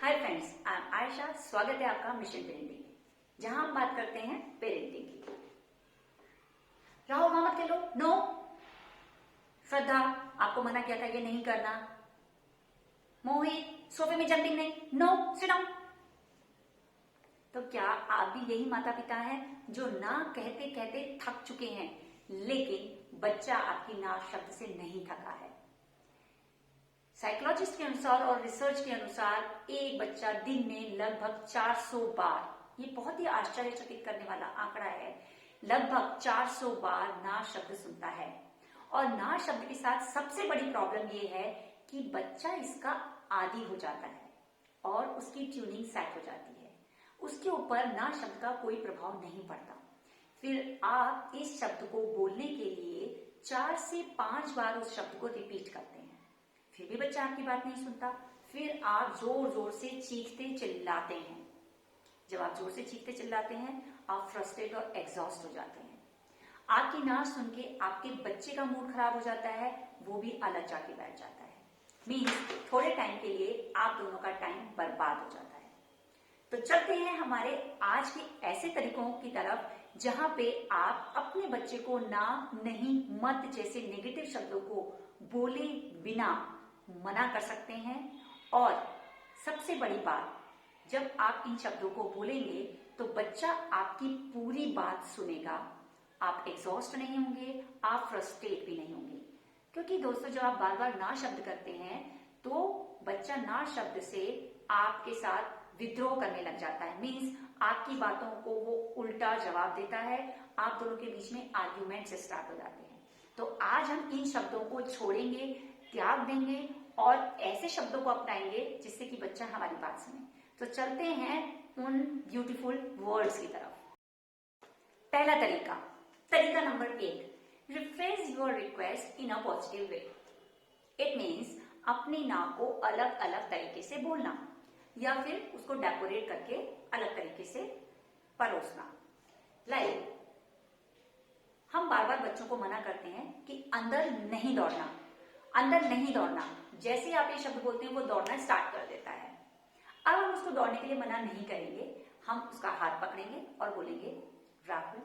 Hi friends, I am Ayesha. स्वागत है आपका मिशन पेरेंटिंग में, जहां हम बात करते हैं पेरेंटिंग की। राहुल मामत के लो, नो। श्रद्धा, आपको मना किया था ये नहीं करना। मोहित, सोफे में जंपिंग नहीं, नो, सिट डाउन। तो क्या आप भी यही माता पिता हैं जो ना कहते कहते थक चुके हैं, लेकिन बच्चा आपकी ना शब्द से नहीं थका है? साइकोलॉजिस्ट के अनुसार और रिसर्च के अनुसार एक बच्चा दिन में लगभग 400 बार, ये बहुत ही आश्चर्यचकित करने वाला आंकड़ा है, लगभग 400 बार ना शब्द सुनता है। और ना शब्द के साथ सबसे बड़ी प्रॉब्लम ये है कि बच्चा इसका आदी हो जाता है और उसकी ट्यूनिंग सेट हो जाती है। उसके ऊपर ना शब्द का कोई प्रभाव नहीं पड़ता। फिर आप इस शब्द को बोलने के लिए 4 से 5 बार उस शब्द को रिपीट करते हैं, फिर भी बच्चा आपकी बात नहीं सुनता। फिर आप जोर जोर से चीखते चिल्लाते हैं। जब आप जोर से चीखते चिल्लाते हैं, आप फ्रस्ट्रेट और एग्जॉस्ट हो जाते हैं। आपकी ना सुन के आपके बच्चे का मूड खराब हो जाता है, वो भी अलग जाके बैठ जाता है। मीन्स थोड़े टाइम के लिए आप दोनों का टाइम बर्बाद हो जाता है। तो चलते हैं हमारे आज के ऐसे तरीकों की तरफ जहां पे आप अपने बच्चे को ना, नहीं, मत जैसे नेगेटिव शब्दों को बोले बिना मना कर सकते हैं। और सबसे बड़ी बात, जब आप इन शब्दों को बोलेंगे तो बच्चा आपकी पूरी बात सुनेगा। आप एग्जॉस्ट नहीं होंगे, आप फ्रस्ट्रेट भी नहीं होंगे। क्योंकि दोस्तों, जब आप बार बार ना शब्द करते हैं तो बच्चा ना शब्द से आपके साथ विद्रोह करने लग जाता है। मीन्स आपकी बातों को वो उल्टा जवाब देता है। आप दोनों के बीच में आर्ग्यूमेंट से स्टार्ट हो जाते हैं। तो आज हम इन शब्दों को छोड़ेंगे, त्याग देंगे और ऐसे शब्दों को अपनाएंगे जिससे कि बच्चा हमारी बात सुने। तो चलते हैं उन ब्यूटीफुल वर्ड्स की तरफ। पहला तरीका number 1, rephrase your request in a positive way. It means अपनी ना को अलग अलग तरीके से बोलना या फिर उसको डेकोरेट करके अलग तरीके से परोसना। लाइक हम बार बार बच्चों को मना करते हैं कि अंदर नहीं दौड़ना, अंदर नहीं दौड़ना। जैसे आप ये शब्द बोलते हैं वो दौड़ना स्टार्ट कर देता है। अब हम उसको दौड़ने के लिए मना नहीं करेंगे, हम उसका हाथ पकड़ेंगे और बोलेंगे, राहुल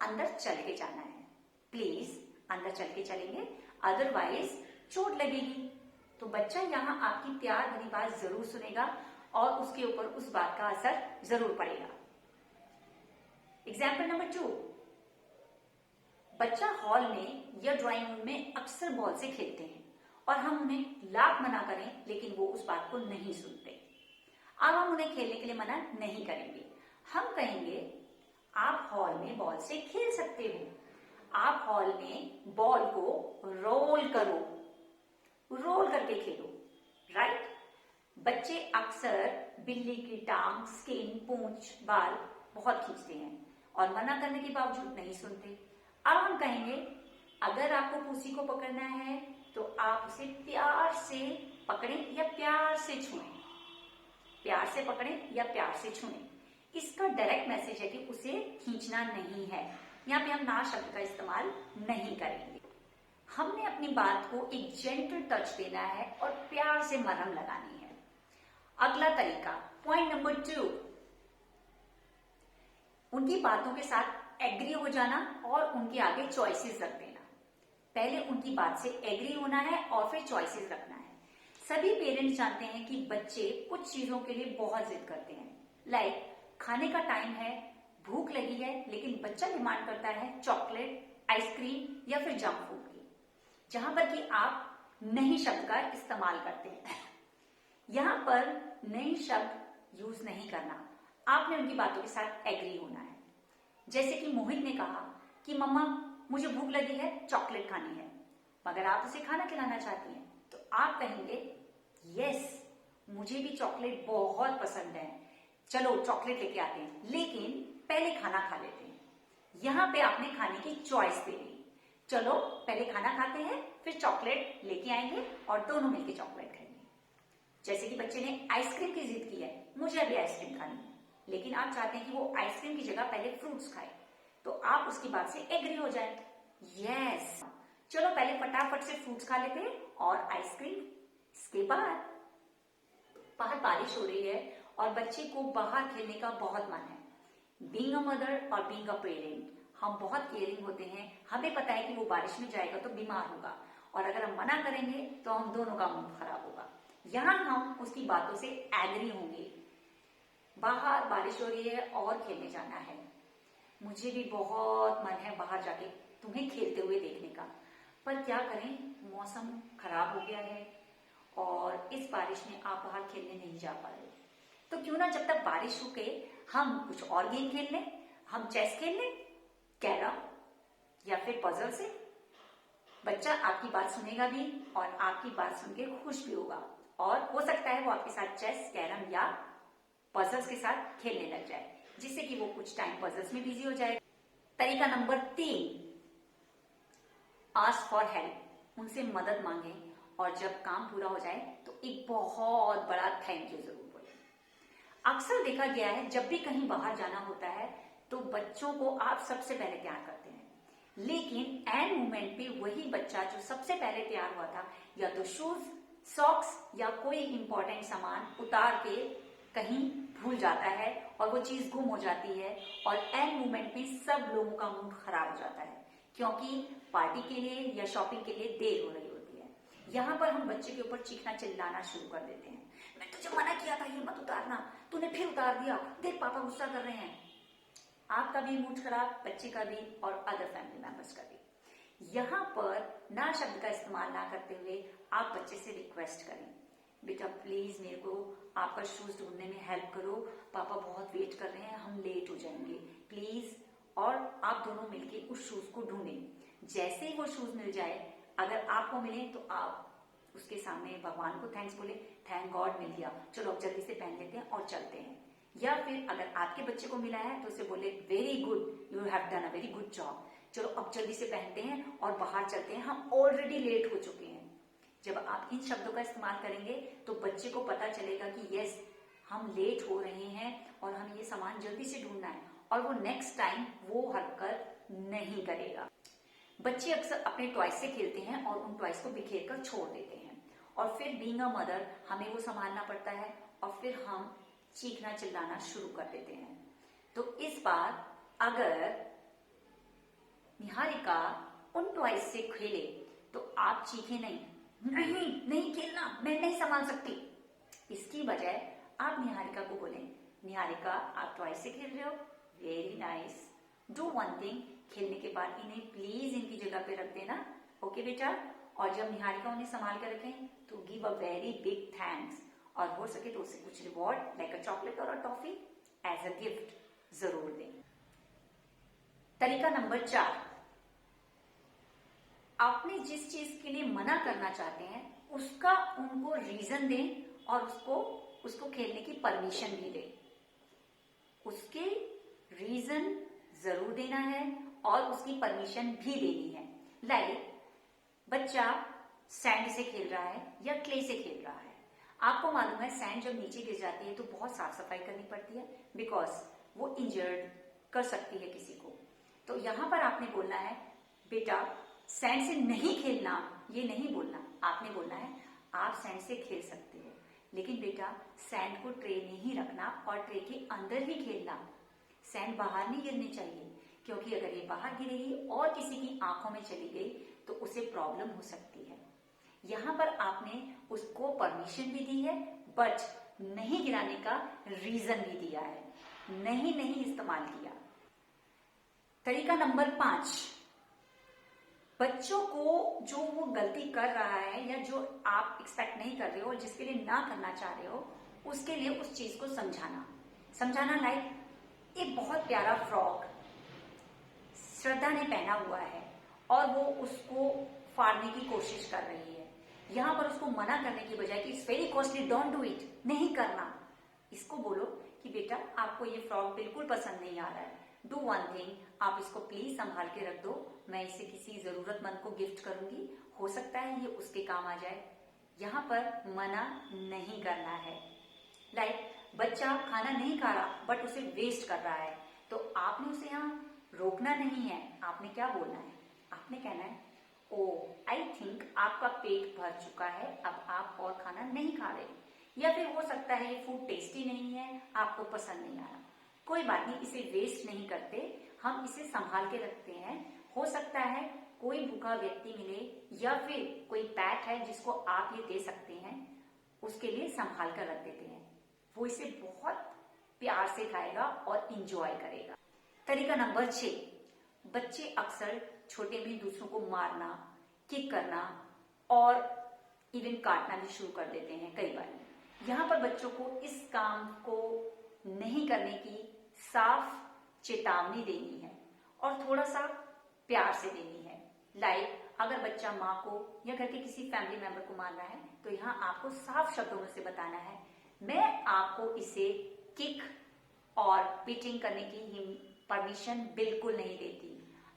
अंदर चल के जाना है, प्लीज अंदर चल के चलेंगे, अदरवाइज चोट लगेगी। तो बच्चा यहाँ आपकी प्यार भरी बात जरूर सुनेगा और उसके ऊपर उस बात का असर जरूर पड़ेगा। एग्जाम्पल नंबर 2, बच्चा हॉल में या ड्राइंग रूम में अक्सर बॉल से खेलते हैं और हम उन्हें लाख मना करें लेकिन वो उस बात को नहीं सुनते। अब हम उन्हें खेलने के लिए मना नहीं करेंगे, हम कहेंगे आप हॉल में बॉल से खेल सकते हो, आप हॉल में बॉल को रोल करो, रोल करके खेलो। राइट? बच्चे अक्सर बिल्ली की टांग, स्किन, पूंछ, बाल बहुत खींचते हैं और मना करने के बावजूद नहीं सुनते। अब हम कहेंगे अगर आपको पुसी को पकड़ना है तो आप उसे प्यार से पकड़ें या प्यार से छुएं, प्यार से पकड़ें या प्यार से छुएं। इसका डायरेक्ट मैसेज है कि उसे खींचना नहीं है। यहाँ पे हम ना शब्द का इस्तेमाल नहीं करेंगे। हमने अपनी बात को एक जेंटल टच देना है और प्यार से मरहम लगानी है। अगला तरीका, पॉइंट नंबर 2, उनकी बातों के साथ एग्री हो जाना और उनके आगे चॉइसेस रख देना। पहले उनकी बात से एग्री होना है और फिर चॉइसेस रखना है। सभी पेरेंट्स जानते हैं कि बच्चे कुछ चीजों के लिए बहुत जिद करते हैं। लाइक खाने का टाइम है, भूख लगी है, लेकिन बच्चा डिमांड करता है चॉकलेट, आइसक्रीम या फिर जंक फूड की, जहां पर कि आप नहीं शब्द का इस्तेमाल करते हैं। यहां पर नहीं शब्द यूज नहीं करना, आपने उनकी बातों के साथ एग्री होना है। जैसे कि मोहित ने कहा कि मम्मा मुझे भूख लगी है, चॉकलेट खानी है, मगर आप उसे खाना खिलाना चाहती हैं, तो आप कहेंगे यस मुझे भी चॉकलेट बहुत पसंद है, चलो चॉकलेट लेके आते हैं, लेकिन पहले खाना खा लेते हैं। यहां पे आपने खाने की चॉइस दे दी, चलो पहले खाना खाते हैं फिर चॉकलेट लेके आएंगे और दोनों मिलकर चॉकलेट खाएंगे। जैसे कि बच्चे ने आइसक्रीम की जिद की है, मुझे अभी आइसक्रीम खानी है, लेकिन आप चाहते हैं कि वो आइसक्रीम की जगह पहले फ्रूट्स खाए, तो आप उसकी बात से एग्री हो जाए। यस चलो पहले फटाफट से फ्रूट्स खा लेते हैं और आइसक्रीम इसके बाद। बाहर बारिश हो रही है और बच्चे को बाहर खेलने का बहुत मन है। बीइंग अ मदर और बीइंग अ पेरेंट हम बहुत केयरिंग होते हैं। हमें पता है कि वो बारिश में जाएगा तो बीमार होगा और अगर हम मना करेंगे तो हम दोनों का मूड खराब होगा। यहाँ हम उसकी बातों से एग्री होंगे। बाहर बारिश हो रही है और खेलने जाना है, मुझे भी बहुत मन है बाहर जाके तुम्हें खेलते हुए देखने का, पर क्या करें, मौसम खराब हो गया है और इस बारिश में आप बाहर खेलने नहीं जा पा रहे। तो क्यों ना जब तक बारिश रुके हम कुछ और गेम खेल लें। हम चेस खेल लें, कैरम या फिर पजल से। बच्चा आपकी बात सुनेगा भी और आपकी बात सुन के खुश भी होगा और हो सकता है वो आपके साथ चेस, कैरम या पजल्स के साथ खेलने लग जाए, जिससे कि वो कुछ टाइम पजल्स में बिजी हो जाए। तरीका नंबर 3, आस्क फॉर हेल्प। उनसे मदद मांगे और जब काम पूरा हो जाए तो एक बहुत बड़ा थैंक यू जरूर बोले। अक्सर देखा गया है जब भी कहीं बाहर जाना होता है तो बच्चों को आप सबसे पहले तैयार करते हैं, लेकिन एंड मोमेंट पे वही बच्चा जो सबसे पहले तैयार हुआ था या तो शूज, सॉक्स या कोई इंपॉर्टेंट सामान उतार के कहीं भूल जाता है और वो चीज गुम हो जाती है और एंड मोमेंट में सब लोगों का मूड खराब हो जाता है क्योंकि पार्टी के लिए या शॉपिंग के लिए देर हो रही होती है। यहाँ पर हम बच्चे के ऊपर चीखना चिल्लाना शुरू कर देते हैं, मैं तुझे मना किया था ये मत उतारना, तूने फिर उतार दिया, देख पापा गुस्सा कर रहे हैं। आपका भी मूड खराब, बच्चे का भी और अदर फैमिली मेंबर्स का भी। यहाँ पर ना शब्द का इस्तेमाल ना करते हुए आप बच्चे से रिक्वेस्ट करें, बेटा प्लीज मेरे को आपका शूज ढूंढने में हेल्प करो, पापा बहुत वेट कर रहे हैं, हम लेट हो जाएंगे प्लीज। और आप दोनों मिलके उस शूज को ढूंढें। जैसे ही वो शूज मिल जाए, अगर आपको मिले तो आप उसके सामने भगवान को थैंक्स बोले, थैंक गॉड मिल गया, चलो अब जल्दी से पहन लेते हैं और चलते हैं। या फिर अगर आपके बच्चे को मिला है तो उसे बोले very good, you have done a very good job, चलो अब जल्दी से पहनते हैं और बाहर चलते हैं, हम ऑलरेडी लेट हो चुके हैं। जब आप इन शब्दों का इस्तेमाल करेंगे तो बच्चे को पता चलेगा कि यस हम लेट हो रहे हैं और हमें ये सामान जल्दी से ढूंढना है और वो नेक्स्ट टाइम वो हरकत नहीं करेगा। बच्चे अक्सर अपने टॉयज से खेलते हैं और उन टॉयज को बिखेर कर छोड़ देते हैं और फिर बीइंग अ मदर हमें वो संभालना पड़ता है और फिर हम चीखना चिल्लाना शुरू कर देते हैं। तो इस बार अगर निहारिका उन टॉयज से खेले तो आप चीखे नहीं, नहीं नहीं खेलना, मैं नहीं संभाल सकती। इसकी बजाय आप निहारिका को बोले, निहारिका आप टॉयज से खेल रहे हो, very nice, do one thing, खेलने के बाद इन्हें प्लीज इनकी जगह पे रख देना, ओके बेटा। और जब निहारिका उन्हें संभाल कर रखें तो give a very big thanks और हो सके तो उसे कुछ रिवॉर्ड लाइक अ चॉकलेट और a toffee as a gift जरूर दें। तरीका नंबर 4, आपने जिस चीज के लिए मना करना चाहते हैं उसका उनको रीजन दें और उसको खेलने की परमिशन भी दें। उसके रीजन जरूर देना है और उसकी परमिशन भी देनी है। लाइक बच्चा सैंड से खेल रहा है या क्ले से खेल रहा है। आपको मालूम है सैंड जब नीचे गिर जाती है तो बहुत साफ सफाई करनी पड़ती है बिकॉज वो इंजर्ड कर सकती है किसी को। तो यहां पर आपने बोलना है बेटा सैंड से नहीं खेलना, ये नहीं बोलना, आपने बोलना है आप सैंड से खेल सकते हो लेकिन बेटा सैंड को ट्रे में ही रखना और ट्रे के अंदर ही खेलना, सैंड बाहर नहीं गिरनी चाहिए क्योंकि अगर ये बाहर गिरेगी और किसी की आंखों में चली गई तो उसे प्रॉब्लम हो सकती है। यहाँ पर आपने उसको परमिशन भी दी है बट नहीं गिराने का रीजन भी दिया है, नहीं इस्तेमाल किया। तरीका नंबर 5, बच्चों को जो वो गलती कर रहा है या जो आप एक्सपेक्ट नहीं कर रहे हो और जिसके लिए ना करना चाह रहे हो उसके लिए उस चीज को समझाना। लाइक एक बहुत प्यारा फ्रॉक श्रद्धा ने पहना हुआ है और वो उसको फाड़ने की कोशिश कर रही है। यहाँ पर उसको मना करने की बजाय कि it's very costly, don't do it, नहीं करना, इसको बोलो कि बेटा आपको ये फ्रॉक बिल्कुल पसंद नहीं आ रहा है, डू वन थिंग, आप इसको प्लीज संभाल के रख दो, मैं इसे किसी जरूरतमंद को गिफ्ट करूंगी, हो सकता है ये उसके काम आ जाए। यहाँ पर मना नहीं करना है। लाइक बच्चा खाना नहीं खा रहा बट उसे वेस्ट कर रहा है तो आपने उसे यहाँ रोकना नहीं है, आपने क्या बोलना है, आपने कहना है ओ आई थिंक आपका पेट भर चुका है, अब आप और खाना नहीं खा रहे, या फिर हो सकता है ये फूड टेस्टी नहीं है, आपको पसंद नहीं आया। कोई बात नहीं, इसे वेस्ट नहीं करते, हम इसे संभाल के रखते हैं। हो सकता है कोई भूखा व्यक्ति मिले या फिर कोई पैट है जिसको आप ये दे सकते हैं, उसके लिए संभाल कर रख देते हैं। वो इसे बहुत प्यार से खाएगा और इंजॉय करेगा। तरीका नंबर 6, बच्चे अक्सर छोटे में दूसरों को मारना, किक करना और इवन काटना भी शुरू कर देते हैं कई बार। यहाँ पर बच्चों को इस काम को नहीं करने की साफ चेतावनी देनी है और थोड़ा सा प्यार से देनी है। लाइक अगर बच्चा माँ को या घर के किसी फैमिली मेंबर को मार रहा है तो यहाँ आपको साफ शब्दों में से बताना है, मैं आपको इसे किक और पिटिंग करने की परमिशन बिल्कुल नहीं देती,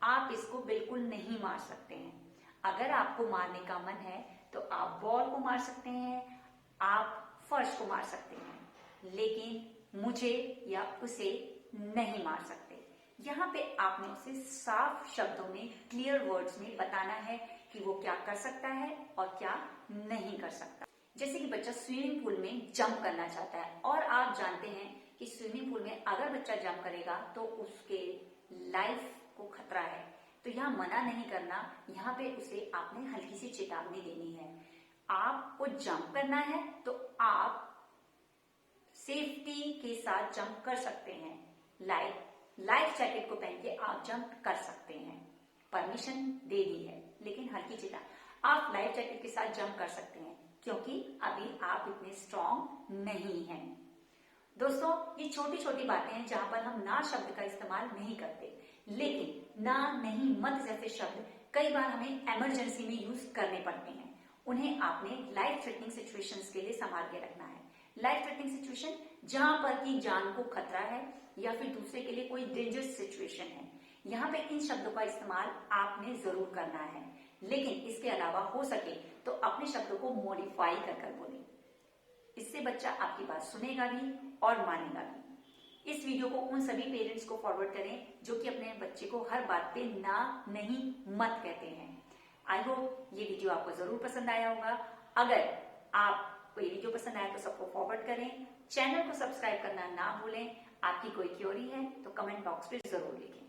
आप इसको बिल्कुल नहीं मार सकते हैं। अगर आपको मारने का मन है तो आप बॉल को मार सकते हैं, आप फर्श को मार सकते हैं, लेकिन मुझे या उसे नहीं मार सकते। यहाँ पे आपने उसे साफ शब्दों में, क्लियर वर्ड्स में बताना है कि वो क्या कर सकता है और क्या नहीं कर सकता। जैसे कि बच्चा स्विमिंग पूल में जंप करना चाहता है और आप जानते हैं कि स्विमिंग पूल में अगर बच्चा जंप करेगा तो उसके लाइफ को खतरा है, तो यहाँ मना नहीं करना, यहाँ पे उसे आपने हल्की सी चेतावनी देनी है। आपको जंप करना है तो आप सेफ्टी के साथ जंप कर सकते हैं, लाइफ जैकेट को पहन के आप जंप कर सकते हैं, परमिशन दे दी है, लेकिन हल्की चेतावनी, आप लाइफ जैकेट के साथ जंप कर सकते हैं क्योंकि अभी आप इतने स्ट्रॉन्ग नहीं हैं। दोस्तों, ये छोटी छोटी बातें हैं जहां पर हम ना शब्द का इस्तेमाल नहीं करते, लेकिन ना, नहीं, मत जैसे शब्द कई बार हमें इमरजेंसी में यूज करने पड़ते हैं। उन्हें आपने लाइफ थ्रेटनिंग सिचुएशंस के लिए संभाल के रखना है। लाइफ थ्रेटनिंग सिचुएशन जहां पर की जान को खतरा है या फिर दूसरे के लिए कोई डेंजरस सिचुएशन है, यहाँ पे इन शब्दों का इस्तेमाल आपने जरूर करना है, लेकिन इसके अलावा हो सके तो अपने शब्दों को मॉडिफाई कर बोले। इससे बच्चा आपकी बात सुनेगा भी और मानेगा भी। इस वीडियो को उन सभी पेरेंट्स को फॉरवर्ड करें जो कि अपने बच्चे को हर बात पे ना, नहीं, मत कहते हैं। आई होप ये वीडियो आपको जरूर पसंद आया होगा। अगर आपको ये वीडियो पसंद आया तो सबको फॉरवर्ड करें, चैनल को सब्सक्राइब करना ना भूलें। आपकी कोई क्वेरी है तो कमेंट बॉक्स पे जरूर लिखें।